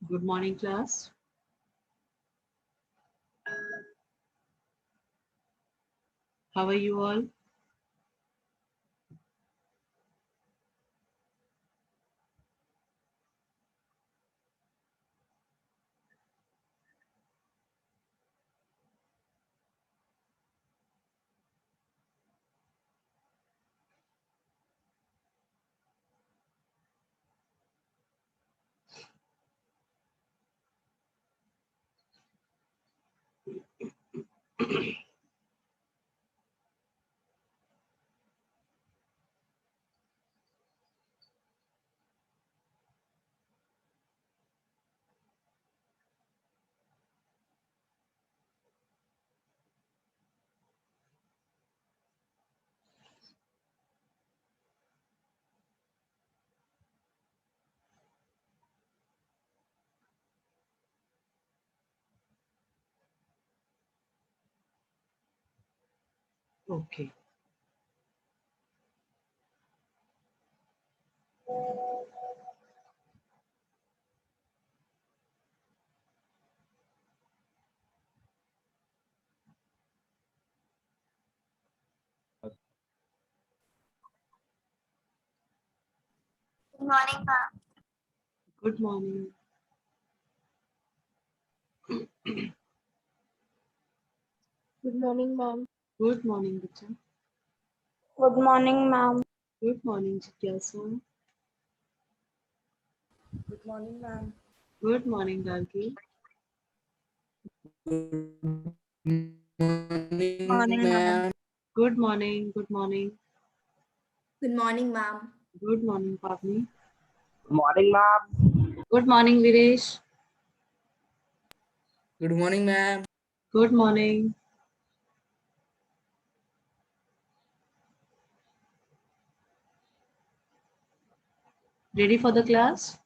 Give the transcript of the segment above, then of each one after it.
Good morning, class. How are you all? Okay. Good morning, ma'am. Good morning. Good morning, ma'am. Good morning, Bicha. Good morning, ma'am. Good morning, Jityasu. Good morning, ma'am. Good morning, Dargi. Good morning, ma'am. Good morning. Good morning. Good morning, ma'am. Good morning, Pavni. Good morning, ma'am. Good morning, Viresh. Good morning, ma'am. Good morning. Ready for the class?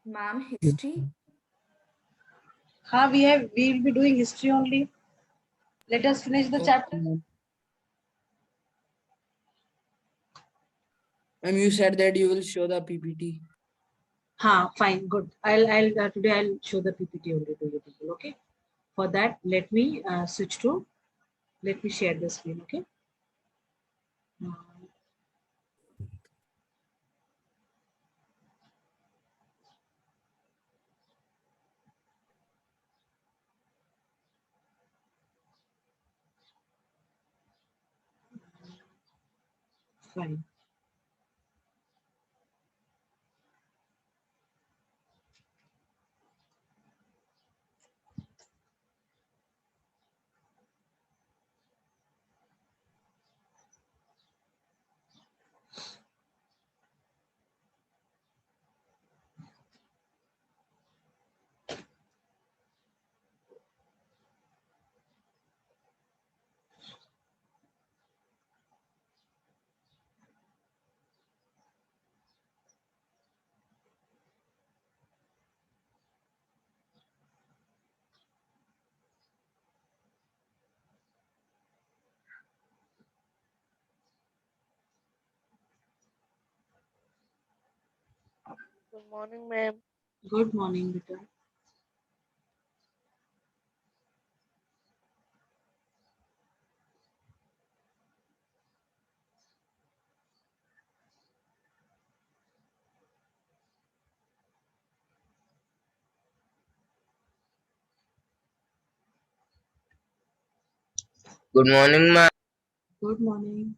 Ma'am, history. We'll be doing history only. Let us finish the chapter. Ma'am, you said that you will show the PPT. Fine, good. I'll today I'll show the PPT only to you people. Okay. For that, let me let me share the screen. Okay. Fine. Good morning, ma'am. Good morning, Vita. Good morning, ma'am. Good morning.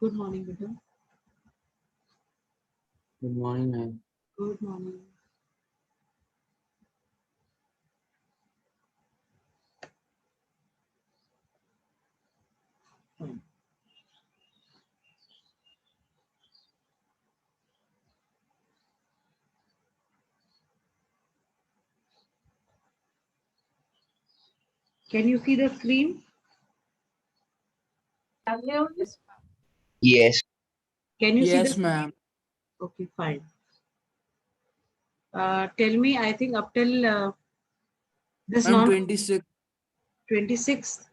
Good morning, Vita. Good morning, ma'am. Good morning. Fine. Can you see the screen? Yes. Can you see the Yes, screen? ma'am. Okay, fine. Tell me, I think up till this I'm non 26.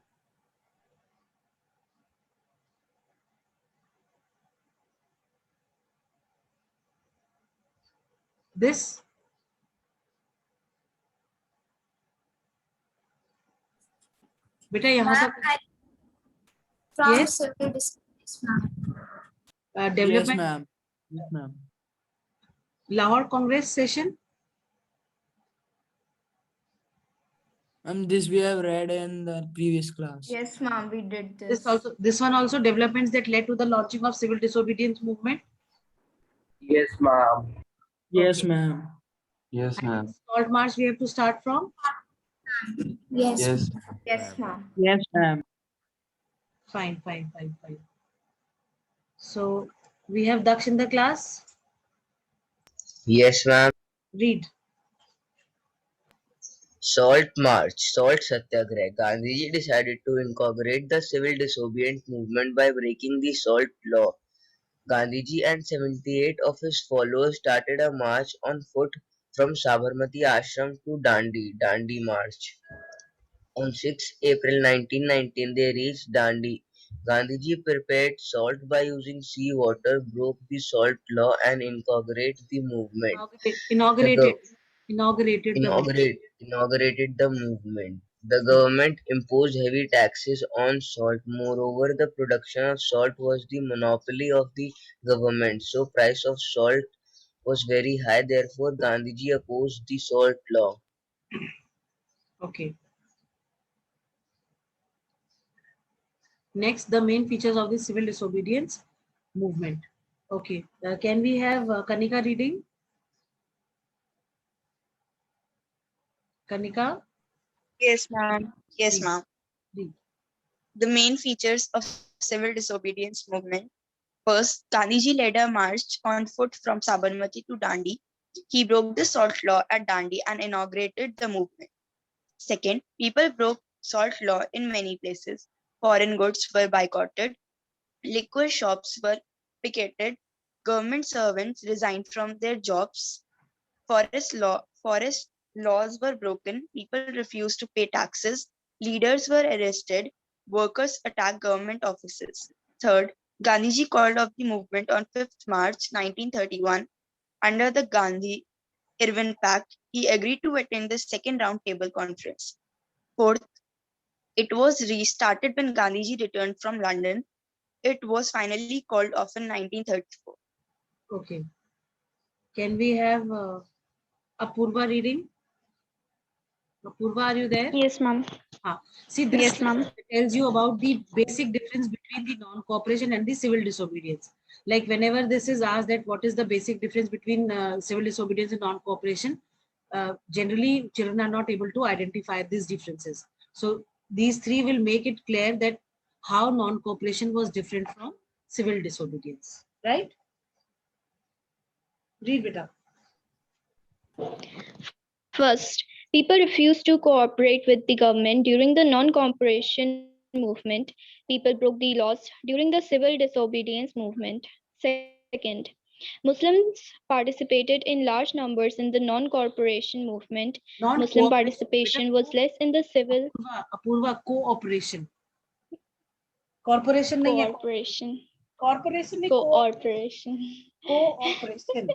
this? बेटा यहाँ तक From Yes. civil disobedience, ma'am. Yes, development ma'am. Yes, ma'am. Lahore Congress session. This we have read in the previous class. Yes, ma'am, we did This one also developments that led to the launching of civil disobedience movement. Yes, ma'am. Yes, Okay. ma'am. Yes, ma'am. Salt march we have to start from. Yes. Yes. Yes, ma'am. Yes, ma'am. Fine. So we have Daksh in the class. Yes, ma'am. Read. Salt March, Salt Satyagrah. Gandhiji decided to incorporate the civil disobedience movement by breaking the salt law. Gandhiji and 78 of his followers started a march on foot from Sabarmati Ashram to Dandi March. On 6 April 1919, they reached Dandi. Gandhiji prepared salt by using sea water, broke the salt law, and incorporated the movement. Inaugurated the movement. Inaugurated the movement. The government imposed heavy taxes on salt. Moreover, the production of salt was the monopoly of the government, so price of salt was very high. Therefore, Gandhiji opposed the salt law. Okay. Next, the main features of the civil disobedience movement. Okay. Can we have Kanika reading? Kanika? Yes, ma'am. Yes, Read. ma'am. Read. The main features of civil disobedience movement. First, Gandhiji led a march on foot from Sabarmati to Dandi. He broke the salt law at Dandi and inaugurated the movement. Second, people broke salt law in many places. Foreign goods were boycotted. Liquor shops were picketed. Government servants resigned from their jobs. Forest laws were broken. People refused to pay taxes. Leaders were arrested. Workers attacked government offices. Third, Gandhiji called off the movement on 5th March 1931 under the Gandhi-Irwin Pact. He agreed to attend the second round table conference. Fourth, it was restarted when Gandhiji returned from London. It was finally called off in 1934. Okay. Can we have Apurva reading? Apurva, are you there? Yes, ma'am. See, this Yes, ma'am. tells you about the basic difference between the non-cooperation and the civil disobedience. Like whenever this is asked that what is the basic difference between civil disobedience and non-cooperation, generally children are not able to identify these differences. So these three will make it clear that how non-cooperation was different from civil disobedience, right? Read, beta. First, people refused to cooperate with the government during the non-cooperation movement. People broke the laws during the civil disobedience movement. Second, Muslims participated in large numbers in the non-cooperation movement. Muslim participation was less in the civil Apurva, cooperation. Corporation नहीं है. cooperation. Corporation नहीं, Cooperation. cooperation.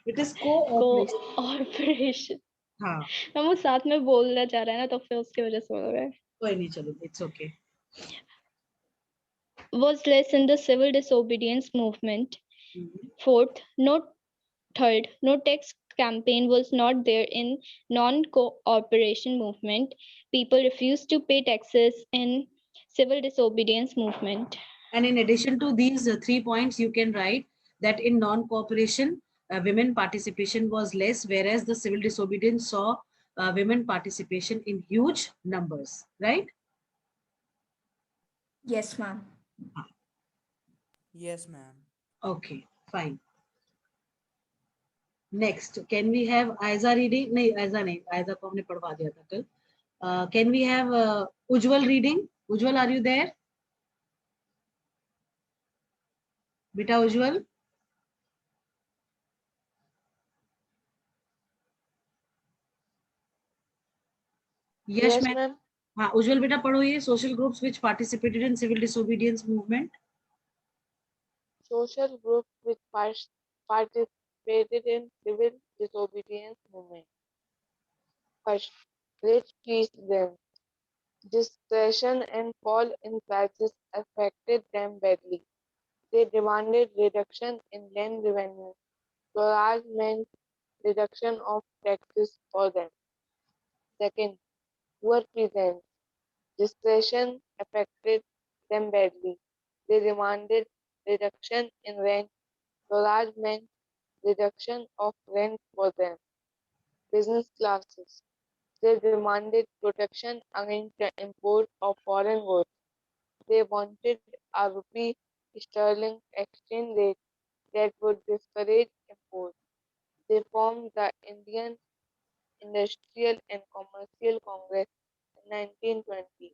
It is cooperation. Cooperation. हाँ, हम वो साथ में बोलना चाह रहा है ना तो फिर उसकी वजह से बोल रहा है. कोई नहीं, चलो, it's okay. Was less in the civil disobedience movement. Mhm. Fourth, no tax campaign was not there in non-cooperation movement. People refused to pay taxes in civil disobedience movement. And in addition to these 3 points, you can write that in non-cooperation, women participation was less, whereas the civil disobedience saw women participation in huge numbers, right? Yes, ma'am. Yes, ma'am. Okay, fine. Next, can we have Aiza reading? नहीं, Aiza को हमने पढ़वा दिया था कल. Can we have Ujjwal reading? Ujjwal, are you there? Beta Ujjwal? Yes, ma'am. हाँ, उज्जवल बेटा पढ़ो ये social groups which participated in civil disobedience movement. Social groups which participated participated in civil disobedience movement. First, rich peasants. Discretion and fall in prices affected them badly. They demanded reduction in land revenue. Swaraj meant reduction of taxes for them. Second, poor peasants. Discretion affected them badly. They demanded reduction in rent. Swaraj meant reduction of rent for them. Business classes. They demanded protection against the import of foreign goods. They wanted a rupee sterling exchange rate that would discourage import. They formed the Indian Industrial and Commercial Congress in 1920.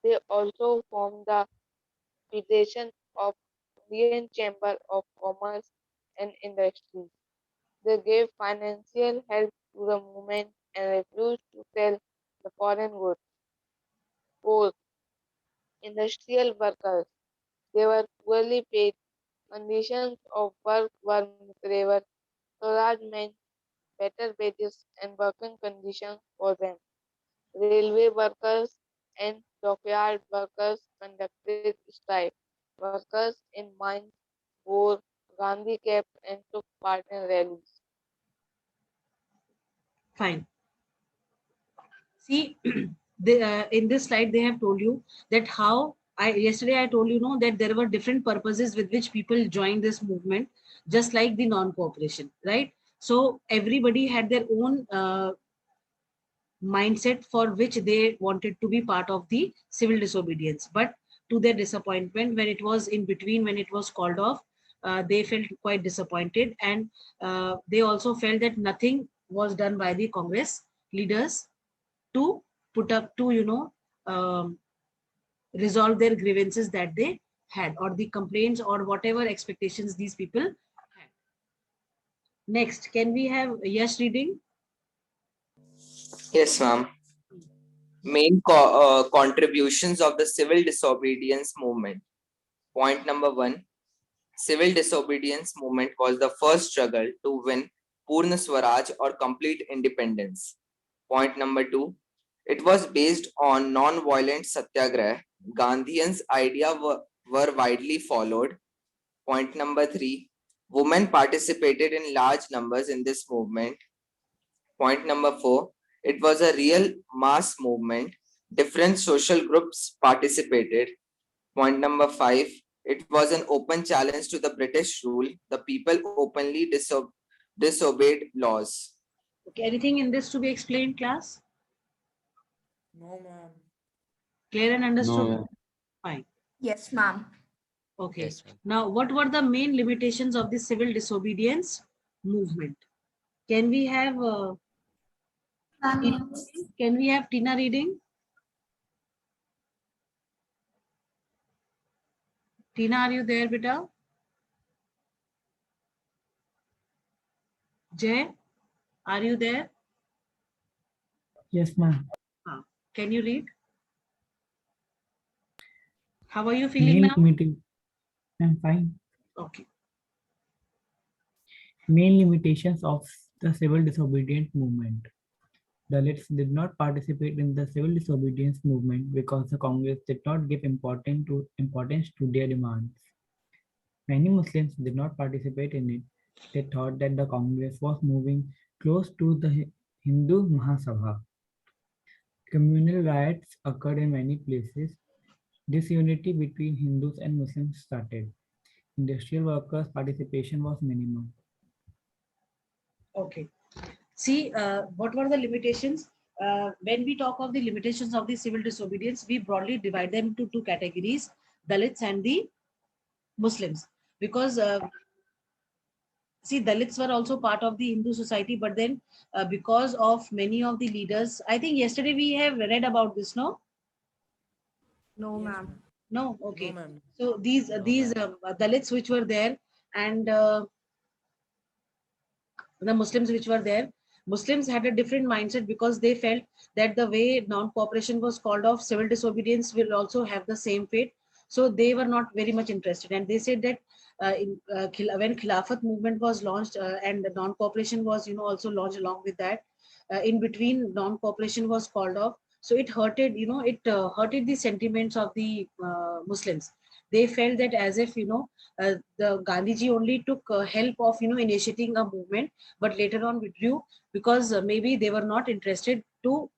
They also formed the Federation of Indian Chamber of Commerce and Industry. They gave financial help to the movement and refused to sell the foreign goods. Fourth, industrial workers. They were poorly paid. Conditions of work were miserable. Swaraj meant better wages and working conditions for them. Railway workers and dockyard workers conducted strike. Workers in mines wore Gandhi caps and took part in rallies. Fine. See, in this slide, they have told you that how yesterday I told you know that there were different purposes with which people joined this movement, just like the non-cooperation, right? So everybody had their own mindset for which they wanted to be part of the civil disobedience. But to their disappointment, when it was in between, when it was called off, they felt quite disappointed, and they also felt that nothing was done by the Congress leaders to put up to resolve their grievances that they had, or the complaints, or whatever expectations these people had. Next, can we have Yash reading? Yes, ma'am. Main contributions of the civil disobedience movement. Point number 1. Civil disobedience movement was the first struggle to win Purna Swaraj or complete independence. Point number 2. It was based on non-violent satyagrah. Gandhians' ideas were widely followed. Point number 3. Women participated in large numbers in this movement. Point number 4. It was a real mass movement. Different social groups participated. Point number 5. It was an open challenge to the British rule. The people openly disobeyed laws. Okay, anything in this to be explained, class? No, ma'am. Clear and understood? No. Fine. Yes, ma'am. Okay. Yes, ma'am. Now, what were the main limitations of the civil disobedience movement? Can we have Tina reading? Tina, are you there, beta? Jay, are you there? Yes, ma'am. Can you read? How are you feeling Main now? limiting. I'm fine. Okay. Main limitations of the civil disobedience movement. Dalits did not participate in the civil disobedience movement because the Congress did not give importance to their demands. Many Muslims did not participate in it. They thought that the Congress was moving close to the Hindu Mahasabha. Communal riots occurred in many places. Disunity between Hindus and Muslims started. Industrial workers' participation was minimum. Okay. See, what were the limitations? When we talk of the limitations of the civil disobedience, we broadly divide them into two categories, Dalits and the Muslims. Because, see, Dalits were also part of the Hindu society, but then because of many of the leaders, I think yesterday we have read about this, no? No, Yes, ma'am. No? Okay. No, ma'am. So these Dalits which were there, and the Muslims which were there, Muslims had a different mindset because they felt that the way non-cooperation was called off, civil disobedience will also have the same fate. So they were not very much interested, and they said that when Khilafat movement was launched and the non-cooperation was, also launched along with that. In between, non-cooperation was called off. So it hurted, hurted the sentiments of the Muslims. They felt that as if, the Gandhiji only took help of, initiating a movement, but later on withdrew because maybe they were not interested to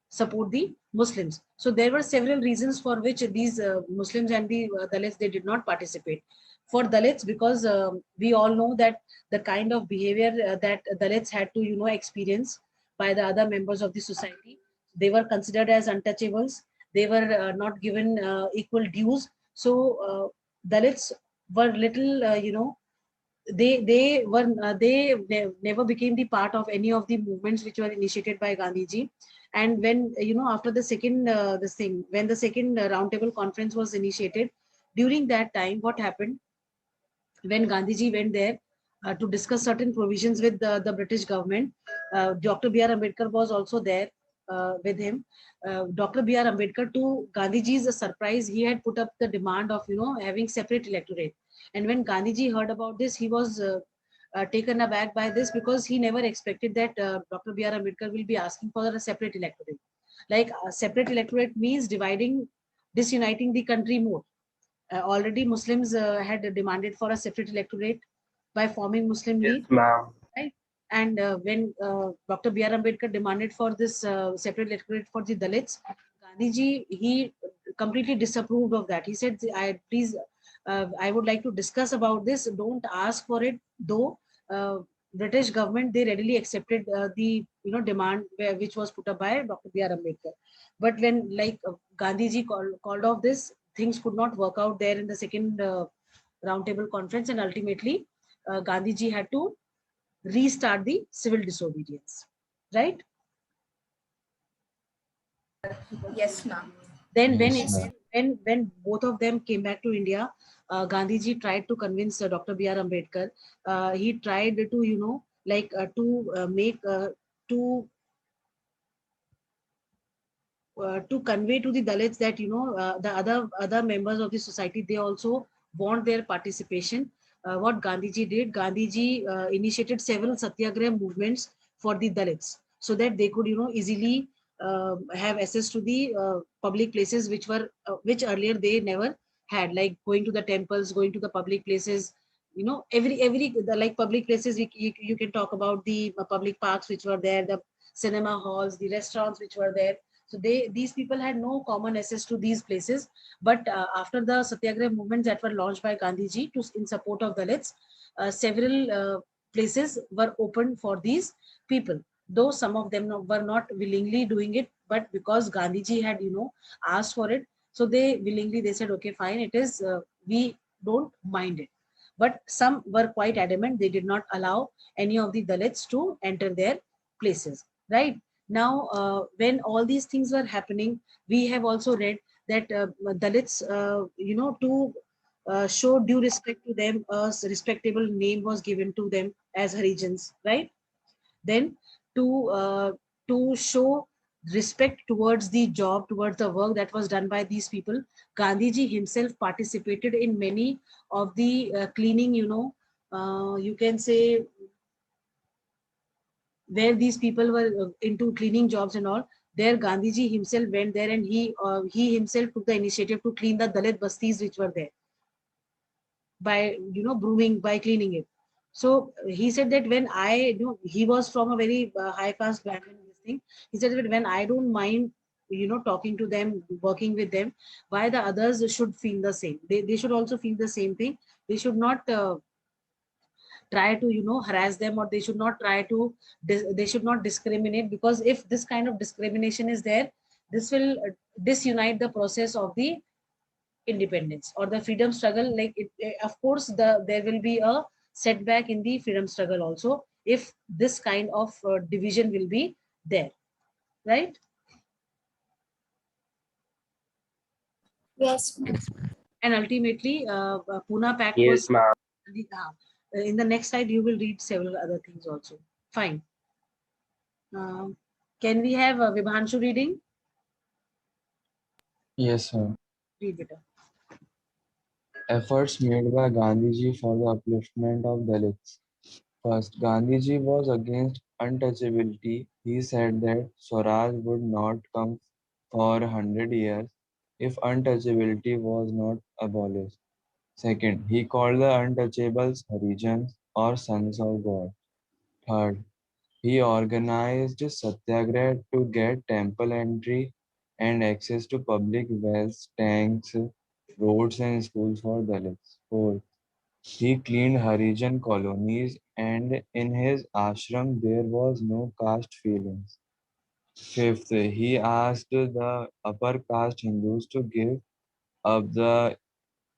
support the Muslims. So there were several reasons for which these Muslims and the Dalits, they did not participate. For Dalits, because we all know that the kind of behavior that Dalits had to, experience by the other members of the society, they were considered as untouchables. They were not given equal dues. So Dalits were little, never became the part of any of the movements which were initiated by Gandhiji. And when, after the second this thing, when the second roundtable conference was initiated, during that time, what happened when Gandhiji went there to discuss certain provisions with the British government, Dr. B.R. Ambedkar was also there with him. Dr. B.R. Ambedkar, to Gandhiji's surprise, he had put up the demand of, having separate electorate. And when Gandhiji heard about this, he was taken aback by this because he never expected that Dr. B.R. Ambedkar will be asking for a separate electorate. Like a separate electorate means disuniting the country more. Already Muslims had demanded for a separate electorate by forming Muslim Yes, League, ma'am. right? And when Dr. B.R. Ambedkar demanded for this separate electorate for the Dalits, Gandhiji, he completely disapproved of that. He said, I would like to discuss about this. Don't ask for it, though. British government, they readily accepted the demand which was put up by Dr. B.R. Ambedkar. But when Gandhiji called off this, things could not work out there in the second roundtable conference, and ultimately Gandhiji had to restart the civil disobedience, right? Yes, ma'am. Then Yes, ma'am. when both of them came back to India, Gandhiji tried to convince Dr. B.R. Ambedkar. He tried to to convey to the Dalits that the other members of the society, they also want their participation. What Gandhiji did, Gandhiji initiated several satyagraha movements for the Dalits so that they could easily have access to the public places which earlier they never had, like going to the temples, going to the public places. Like public places, you can talk about the public parks which were there, the cinema halls, the restaurants which were there. So these people had no common access to these places. But after the Satyagraha movements that were launched by Gandhiji in support of Dalits, several places were opened for these people. Though some of them were not willingly doing it, but because Gandhiji had asked for it, so they said, okay, fine, it is we don't mind it. But some were quite adamant; they did not allow any of the Dalits to enter their places. Right. Now, when all these things were happening, we have also read that Dalits, to show due respect to them, a respectable name was given to them as Harijans, right? Then to show respect towards the job, towards the work that was done by these people, Gandhiji himself participated in many of the cleaning, you can say, where these people were into cleaning jobs and all. There Gandhiji himself went there, and he himself took the initiative to clean the Dalit bastis which were there by by cleaning it. So he said that when he was from a very high caste background, this thing, he said that when I don't mind talking to them, working with them, why the others should feel the same? They should also feel the same thing. They should not try to harass them, or they should not try to they should not discriminate, because if this kind of discrimination is there, this will disunite the process of the independence or the freedom struggle. Of course there will be a setback in the freedom struggle also if this kind of division will be there, right? Yes. And ultimately Pune Pact Yes, was ma'am. in the next slide you will read several other things also. Fine. Can we have Vibhanshu reading? Yes, sir. Read, beta. Efforts made by Gandhiji for the upliftment of Dalits. First, Gandhiji was against untouchability. He said that Swaraj would not come for 100 years if untouchability was not abolished. Second, he called the untouchables Harijans or sons of God. Third, he organized satyagraha to get temple entry and access to public wells, tanks, roads and schools for Dalits. Fourth, he cleaned Harijan colonies and in his ashram there was no caste feelings. Fifth, he asked the upper caste Hindus to give up the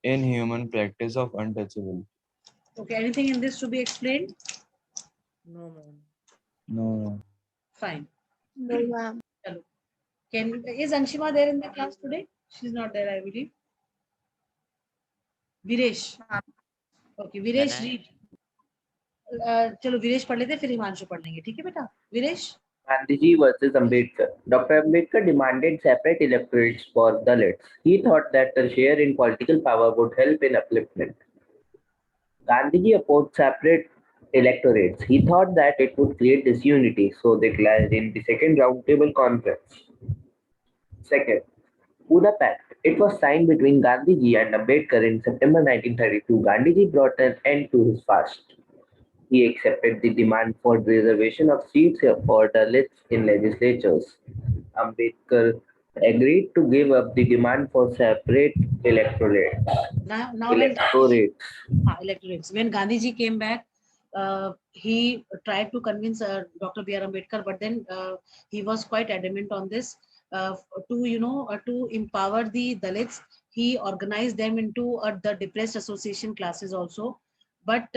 inhuman practice of untouchability. Okay, anything in this to be explained? No, ma'am. No. Fine. No, ma'am. Chalo. Is Anshima there in the class today? She's not there, I believe. Viresh. Okay, Viresh, read. चलो वीरेश पढ़ लेते फिर हिमांशु पढ़ लेंगे, ठीक है बेटा? Viresh. Gandhiji versus Ambedkar. Dr. Ambedkar demanded separate electorates for Dalits. He thought that the share in political power would help in upliftment. Gandhiji opposed separate electorates. He thought that it would create disunity, so they clashed in the Second Roundtable Conference. Second, Pune Pact. It was signed between Gandhiji and Ambedkar in September 1932. Gandhiji brought an end to his fast. He accepted the demand for reservation of seats for Dalits in legislatures. Ambedkar agreed to give up the demand for separate electorates. Now electorates. When Gandhiji came back, he tried to convince Dr. B.R. Ambedkar, but then he was quite adamant on this. To empower the Dalits, he organized them into the depressed association classes also. But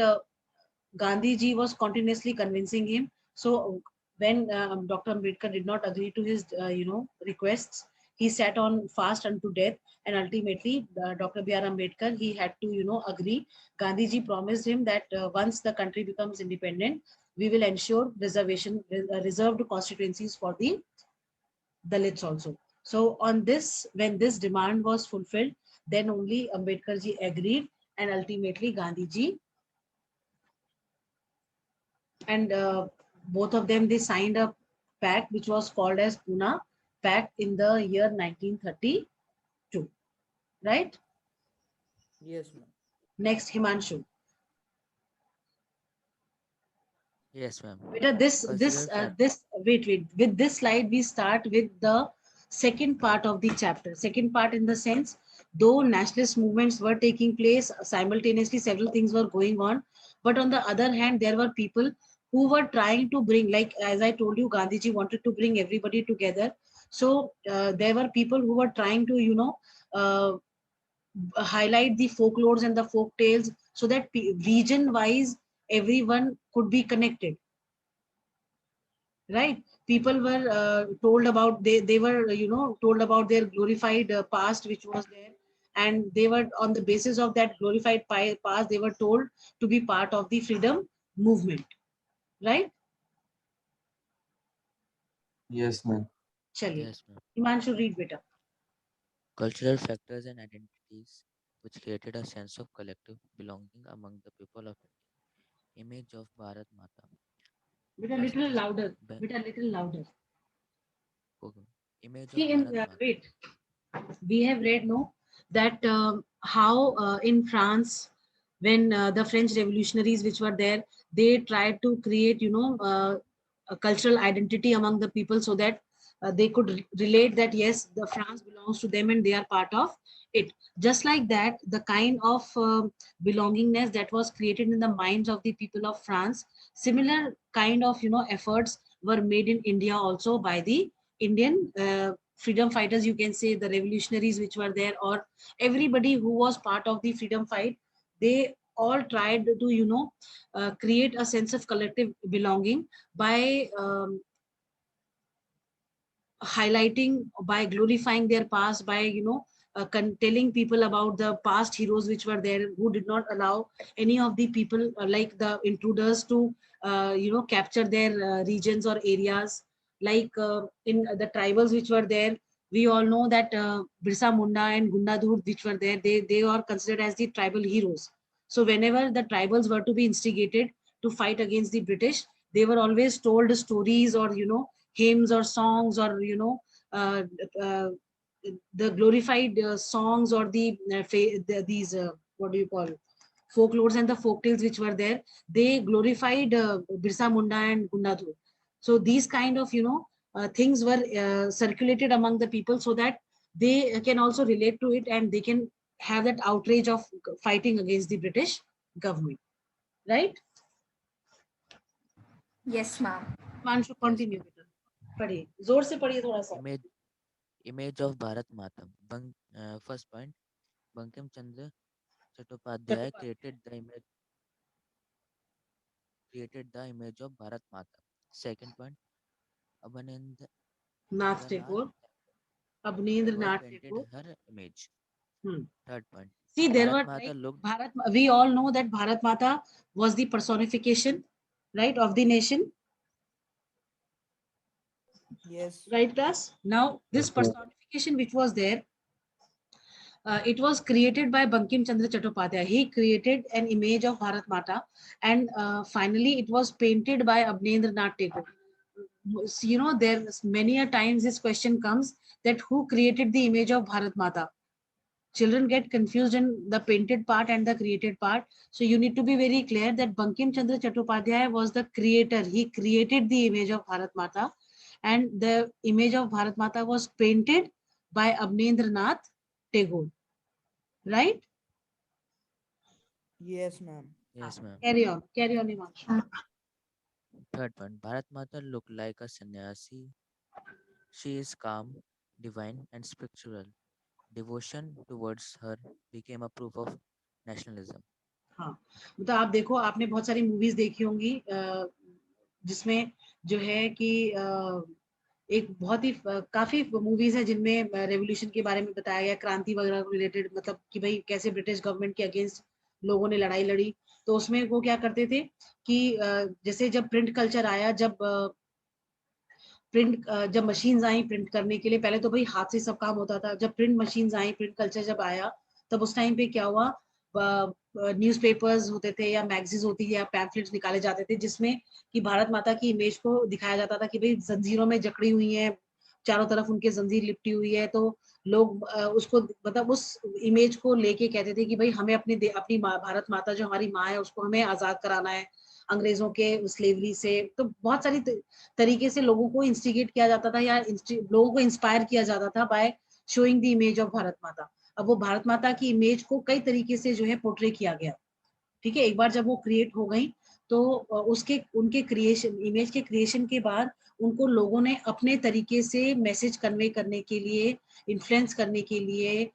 Gandhiji was continuously convincing him. So when Dr. Ambedkar did not agree to his, requests, he sat on fast unto death, and ultimately Dr. B.R. Ambedkar, he had to, agree. Gandhiji promised him that once the country becomes independent, we will ensure reserved constituencies for the Dalits also. So on this, when this demand was fulfilled, then only Ambedkarji agreed, and ultimately Gandhiji and both of them, they signed a pact which was called as Pune Pact in the year 1932, right? Yes, ma'am. Next, Himanshu. Yes, ma'am. Wait. With this slide, we start with the second part of the chapter. Second part in the sense, though nationalist movements were taking place simultaneously, several things were going on. But on the other hand, there were people who were trying to bring, like, as I told you, Gandhiji wanted to bring everybody together. So there were people who were trying to, highlight the folklores and the folk tales so that region-wise, everyone could be connected. Right? People were told about, they were, told about their glorified past, which was there. And they were, on the basis of that glorified past, they were told to be part of the freedom movement. Right? Yes, ma'am. Chaliye. Yes, ma'am. Himanshu, read beta. Cultural factors and identities which created a sense of collective belonging among the people of India. Image of Bharat Mata. Beta, little louder. Beta, little louder. Okay. Image of See, Bharat Mata. wait. We have read, no, that how in France, when the French revolutionaries which were there, they tried to create, a cultural identity among the people so that they could relate that, yes, the France belongs to them and they are part of it. Just like that, the kind of belongingness that was created in the minds of the people of France, similar kind of, efforts were made in India also by the Indian freedom fighters, you can say, the revolutionaries which were there, or everybody who was part of the freedom fight. They all tried to create a sense of collective belonging by highlighting, by glorifying their past, by telling people about the past heroes which were there, who did not allow any of the people like the intruders to capture their regions or areas, like in the tribals which were there, we all know that Birsa Munda and Gundadhur, which were there, they are considered as the tribal heroes. So whenever the tribals were to be instigated to fight against the British, they were always told stories or, you know, hymns or songs or, you know, uh, uh, the glorified songs or these what do you call it? Folklores and the folk tales which were there, they glorified Birsa Munda and Gundadhur. So these kind of, you know, things were circulated among the people so that they can also relate to it and they can have that outrage of fighting against the British government, right? Yes, ma'am. Manshu, continue. पढ़िए, जोर से पढ़िए थोड़ा सा. Image of Bharat Mata. First point, Bankim Chandra Chattopadhyay created the image of Bharat Mata. Second point, Abanendranath Nath Tagore. Abanendranath painted Tagore. her image. Hmm. Third point, See, there were Bharat Mata like looked. we all know that Bharat Mata was the personification, right, of the nation. Yes. Right, class? Now, this personification which was there, it was created by Bankim Chandra Chattopadhyay. He created an image of Bharat Mata, and finally it was painted by Abanendranath Tagore. So, you know, there's many a times this question comes that who created the image of Bharat Mata? Children get confused in the painted part and the created part. So you need to be very clear that Bankim Chandra Chattopadhyay was the creator. He created the image of Bharat Mata, and the image of Bharat Mata was painted by Abanendranath Tagore. Right? Yes, ma'am. Yes, ma'am. Carry on, Himanshu. Third one, Bharat Mata looked like a sannyasi. She is calm, divine, and spiritual. Devotion towards her became a proof of nationalism. हाँ, मतलब आप देखो, आपने बहुत सारी movies देखी होंगी जिसमें जो है कि एक बहुत ही काफी मूवीज है जिनमें रेवोल्यूशन के बारे में बताया गया, क्रांति वगैरह रिलेटेड, मतलब कि भाई कैसे ब्रिटिश गवर्नमेंट के अगेंस्ट लोगों ने लड़ाई लड़ी. तो उसमें वो क्या करते थे कि जैसे जब प्रिंट कल्चर आया, जब मशीन्स आई प्रिंट करने के लिए, पहले तो भाई हाथ से सब काम होता था. जब प्रिंट मशीन्स आई, प्रिंट कल्चर जब आया, तब उस टाइम पे क्या हुआ, न्यूज़पेपर्स होते थे या मैगजीन्स होती या पैम्फलेट्स निकाले जाते थे जिसमें कि भारत माता की इमेज को दिखाया जाता था कि भाई जंजीरों में जकड़ी हुई है, चारों तरफ उनके जंजीर लिपटी हुई है. तो लोग उसको मतलब उस इमेज को लेके कहते थे कि भाई हमें अपनी भारत माता जो हमारी माँ है उसको हमें आजाद कराना है अंग्रेजों के स्लेवरी से. तो बहुत सारी तरीके से लोगों को इंस्टिगेट किया जाता था या लोगों को इंस्पायर किया जाता था by showing the image of Bharat माता. अब वो भारत माता की इमेज को कई तरीके से जो है पोर्ट्रे किया गया. ठीक है, एक बार जब वो क्रिएट हो गई तो उनके क्रिएशन, इमेज के क्रिएशन के बाद उनको लोगों ने अपने तरीके से मैसेज कन्वे करने के लिए, इन्फ्लुएंस करने के लिए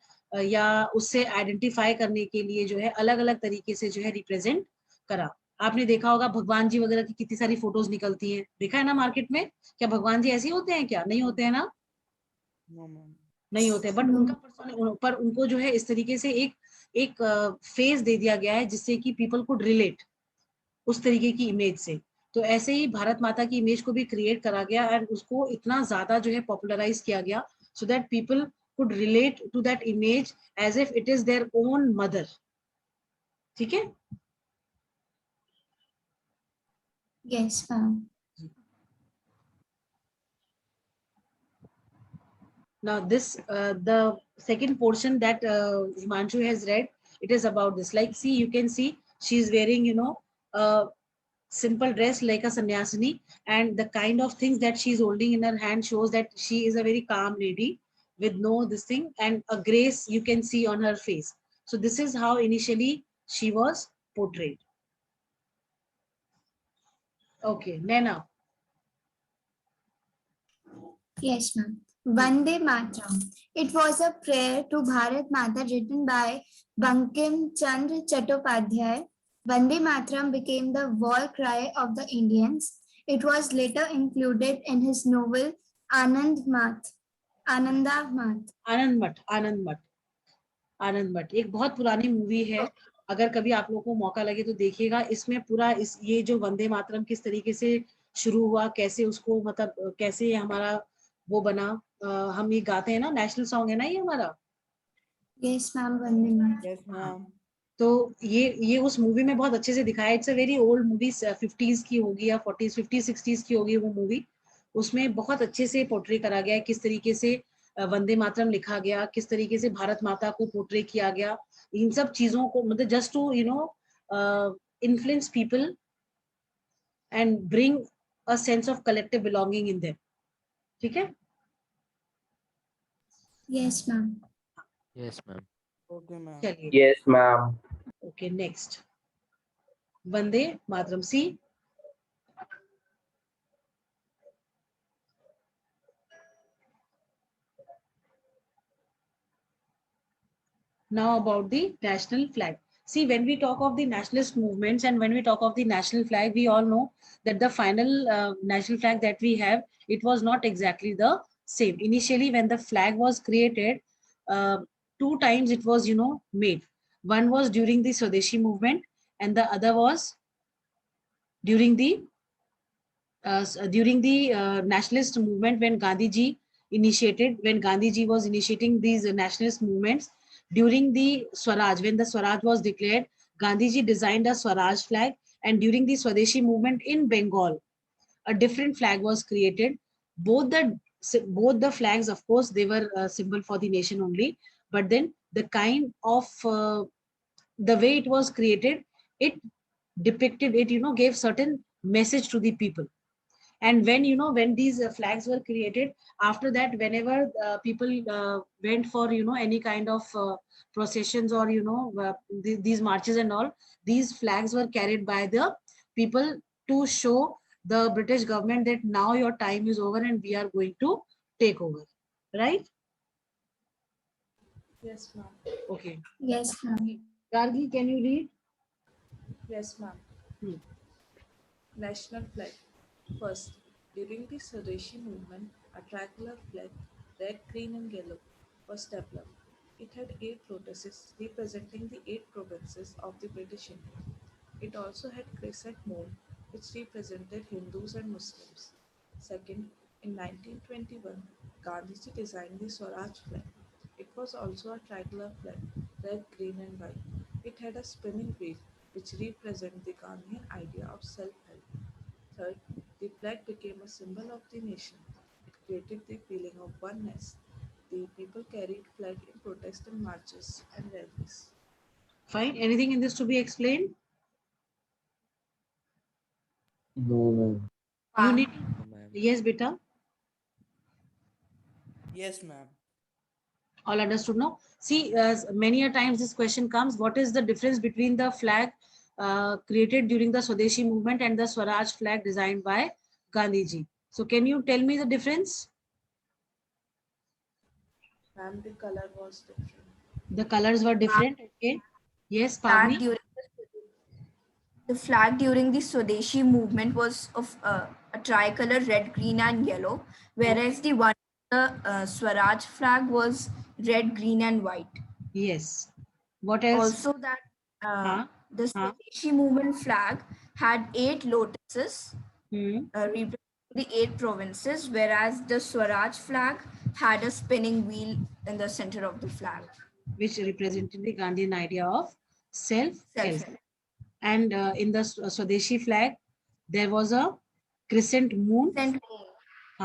या उससे आइडेंटिफाई करने के लिए जो है अलग अलग तरीके से जो है रिप्रेजेंट करा. आपने देखा होगा भगवान जी वगैरह की कितनी सारी फोटोज निकलती हैं, देखा है ना मार्केट में. क्या भगवान जी ऐसे ही होते हैं? क्या नहीं होते हैं ना? No, ma'am. नहीं होते, बट पर उनको जो है इस तरीके से एक फेस दे दिया गया है जिससे कि पीपल कुड रिलेट उस तरीके की इमेज से. तो ऐसे ही भारत माता की इमेज को भी क्रिएट करा गया एंड उसको इतना ज्यादा जो है पॉपुलराइज किया गया so that people could relate to that image as if it is their own mother. ठीक है? Yes, ma'am. Now this the second portion that Himanshu has read, it is about this. Like, see, you can see she is wearing, you know, a simple dress like a sannyasini, and the kind of things that she is holding in her hand shows that she is a very calm lady with no this thing, and a grace you can see on her face. So this is how initially she was portrayed. Okay, Naina. Yes, ma'am. Vande Mataram. It was a prayer to Bharat Mata written by Bankim Chandra Chattopadhyay. Vande Mataram became the war cry of the Indians. It was later included in his novel Anand Math. आनंद मठ एक बहुत पुरानी movie है. अगर कभी आप लोगों को मौका लगे तो देखिएगा. इसमें पूरा ये जो वंदे मातरम किस तरीके से शुरू हुआ, कैसे उसको मतलब कैसे हमारा वो बना, हम ये गाते हैं ना, नेशनल सॉन्ग है ना ये हमारा। Yes, ma'am. Vande Mataram. Yes, ma'am. तो ये उस मूवी में बहुत अच्छे से दिखाया। It's a very old movie, 50s की होगी या 40s 50s 60s की होगी वो मूवी। उसमें बहुत अच्छे से पोर्ट्रे करा गया है किस तरीके से वंदे मातरम लिखा गया, किस तरीके से भारत माता को पोर्ट्रे किया गया। इन सब चीजों को मतलब just to influence people and bring a sense of collective belonging in them. ठीक है। Yes, ma'am. Yes, ma'am. Okay, ma'am. चलिए, Yes, ma'am. Okay next, Vande Mataram C. Now about the national flag. See, when we talk of the nationalist movements and when we talk of the national flag, we all know that the final national flag that we have, it was not exactly the same. Initially, when the flag was created, uh, two times it was, made. One was during the Swadeshi movement and the other was during the nationalist movement when Gandhiji was initiating these nationalist movements. During the Swaraj, when the Swaraj was declared, Gandhiji designed a Swaraj flag, and during the Swadeshi movement in Bengal, a different flag was created. Both the flags, of course, they were a symbol for the nation only, but then the kind of the way it was created, it depicted, it gave certain message to the people. And when these flags were created, after that, whenever people went for any kind of processions or these marches and all, these flags were carried by the people to show the British government that now your time is over and we are going to take over, right? Yes, ma'am. Okay. Yes, ma'am. Gargi, can you read? Yes, ma'am. Hmm. National flag. First, during the Swadeshi movement, a tricolor flag, red, green, and yellow, was developed. It had 8 lotuses representing the 8 provinces of the British India. It also had crescent moon, which represented Hindus and Muslims. Second, in 1921, Gandhiji designed the Swaraj flag. It was also a tricolor flag, red, green, and white. It had a spinning wheel, which represented the Gandhian idea of self-help. Third, the flag became a symbol of the nation. It created the feeling of oneness. The people carried flag in protest and marches and rallies. Fine. Anything in this to be explained? No, ma'am. You need. No, ma'am. Yes, beta. Yes, ma'am. All understood now? See, many a times this question comes, what is the difference between the flag created during the Swadeshi movement and the Swaraj flag designed by Gandhiji? So can you tell me the difference? And the color was different. The colors were different. Okay. Yes, flag Pavni. during the flag during the Swadeshi movement was of a tricolor red, green, and yellow, whereas the one the Swaraj flag was red, green, and white. Yes. What else? Also, that Huh? the Swadeshi movement flag had 8 lotuses representing the 8 provinces, whereas the Swaraj flag had a spinning wheel in the center of the flag, which represented the Gandhian idea of self-help. Self-help. And in the Swadeshi flag, there was a crescent moon,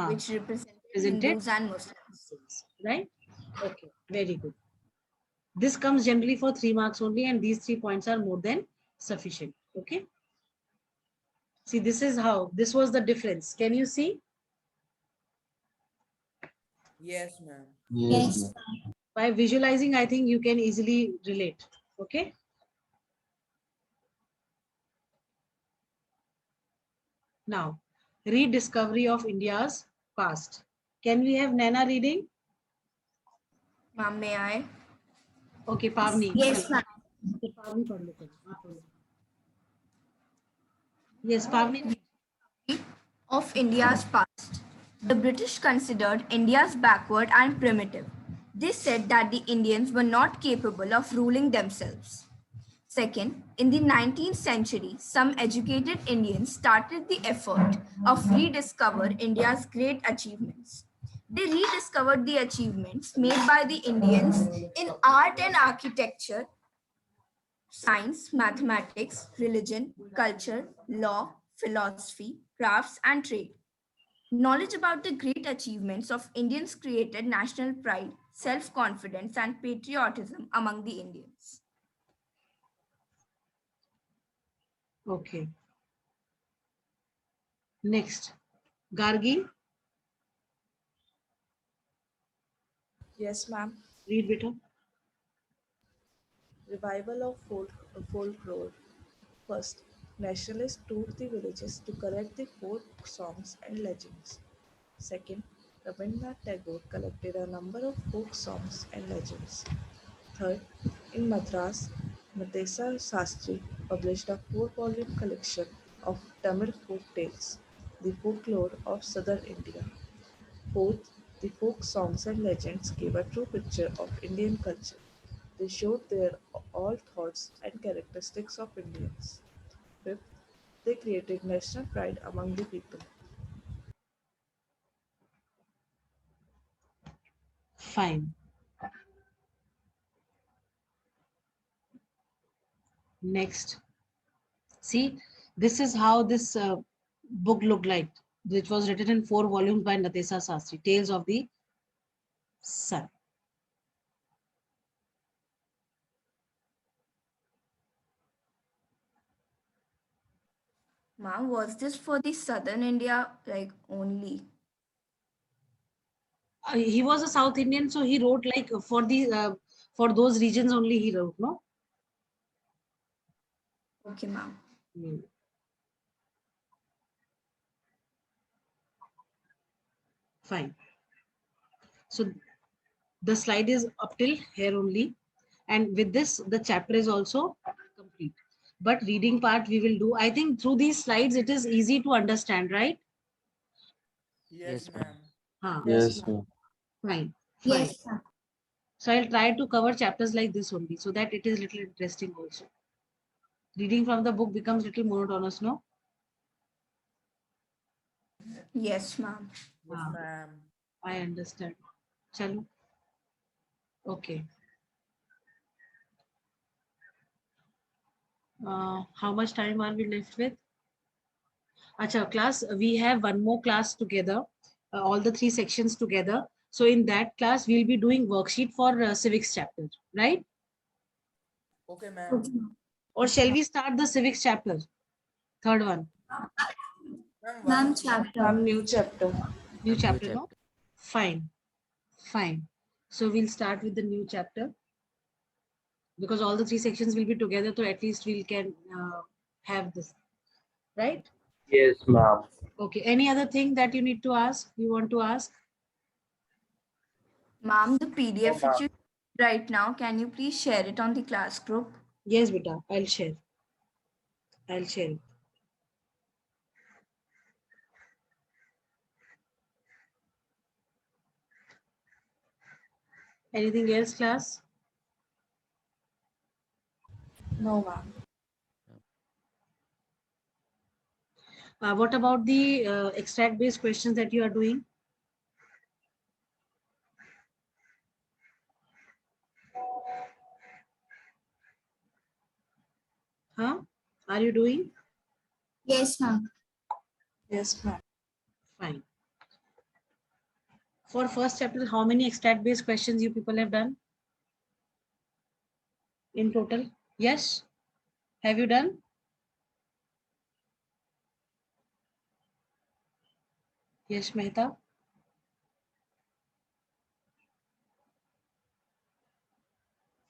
which represented presented Hindus and Muslims. right? Okay, very good. This comes generally for 3 marks only, and these 3 points are more than sufficient. Okay. See, this is how, this was the difference. Can you see? Yes, ma'am. Yes. By visualizing, I think you can easily relate. Okay. Now, rediscovery of India's past. Can we have Nana reading? Ma'am, may I? Okay, Pavni. Yes, ma'am. Okay, Pavni पढ़ लो पहले. Yes, Pavni. Of India's past. The British considered India's backward and primitive. They said that the Indians were not capable of ruling themselves. Second, in the 19th century, some educated Indians started the effort of rediscover India's great achievements. They rediscovered the achievements made by the Indians in art and architecture, science, mathematics, religion, culture, law, philosophy, crafts, and trade. Knowledge about the great achievements of Indians created national pride, self confidence, and patriotism among the Indians. Okay. Next, Gargi, Yes, ma'am. read beta. Revival of folklore. First, nationalists toured the villages to collect the folk songs and legends. Second, Rabindranath Tagore collected a number of folk songs and legends. Third, in Madras, Natesa Sastri published a four-volume collection of Tamil folk tales, the folklore of southern India. Fourth, the folk songs and legends gave a true picture of Indian culture. They showed their all thoughts and characteristics of Indians. Fifth, they created national pride among the people. Fine. Next. See, this is how this book looked like. It was written in 4 volumes by Natesa Sastri, Tales of the Sun. Ma'am, was this for the southern India like only? He was a South Indian, so he wrote like for those regions only he wrote, no? Okay, ma'am. Hmm. Fine. So the slide is up till here only, and with this the chapter is also complete. But reading part we will do. I think through these slides it is easy to understand, right? Yes, Yes, ma'am. ma'am. Huh. Yes, Yes, ma'am. ma'am. Fine. Fine. Yes, ma'am. So I'll try to cover chapters like this only, so that it is little interesting also. Reading from the book becomes little monotonous, no? Yes, ma'am. Yes, Ah, ma'am. I understand. Chalo. Okay. How much time are we left with? Acha, class, we have one more class together, all the 3 sections together. So in that class, we'll be doing worksheet for civics chapter, right? Okay, ma'am. Okay, ma'am. Or shall we start the civics chapter? Third one. Ma'am, Ma'am, one. chapter. Ma'am, new chapter. New New chapter, no? chapter. Fine. Fine. So we'll start with the new chapter, because all the 3 sections will be together, so at least we can have this, right? Yes, ma'am. Okay. Any other thing that you need to ask? You want to ask? Ma'am, the No, PDF ma'am. which you right now, can you please share it on the class group? Yes, beta. I'll share. I'll share it. Anything else, class? No, ma'am. What about the extract-based questions that you are doing? Huh? Are you doing? Yes, ma'am. Yes, ma'am. Fine. For first chapter, how many extract-based questions you people have done in total? Yes? Have you done? Yes, Mehta?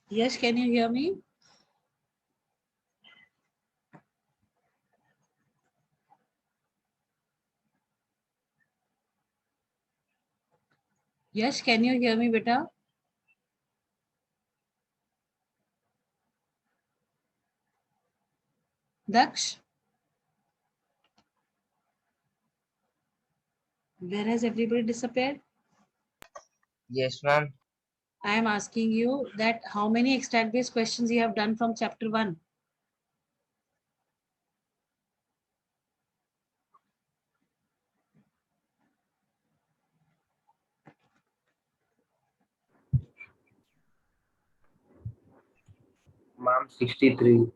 Yes, can you hear me? Yes, can you hear me, beta? Daksh? Where has everybody disappeared? Yes, ma'am. I am asking you that how many extract-based questions you have done from chapter 1? Ma'am, 63.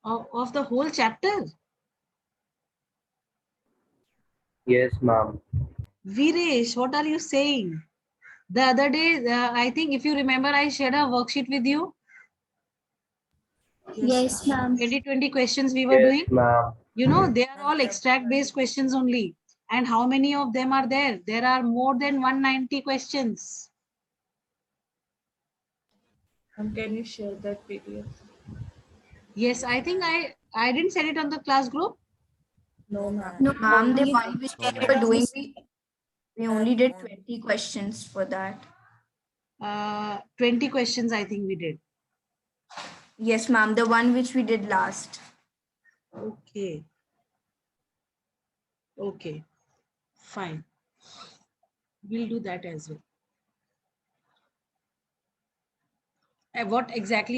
Of the whole chapter? Yes, ma'am. Viresh, what are you saying? The other day, I think if you remember, I shared a worksheet with you. Yes, ma'am. 20 questions we were Yes, doing. ma'am. You know, they are all extract based questions only. And how many of them are there? There are more than 190 questions. Can you share that PDF? Yes, I think I didn't send it on the class group. No, ma'am. No, ma'am, the Only one which No, we were ma'am. doing, we only did 20 questions for that. 20 questions I think we did. Yes, ma'am, the one which we did last. Okay. Okay. Fine. We'll do that as well. What exactly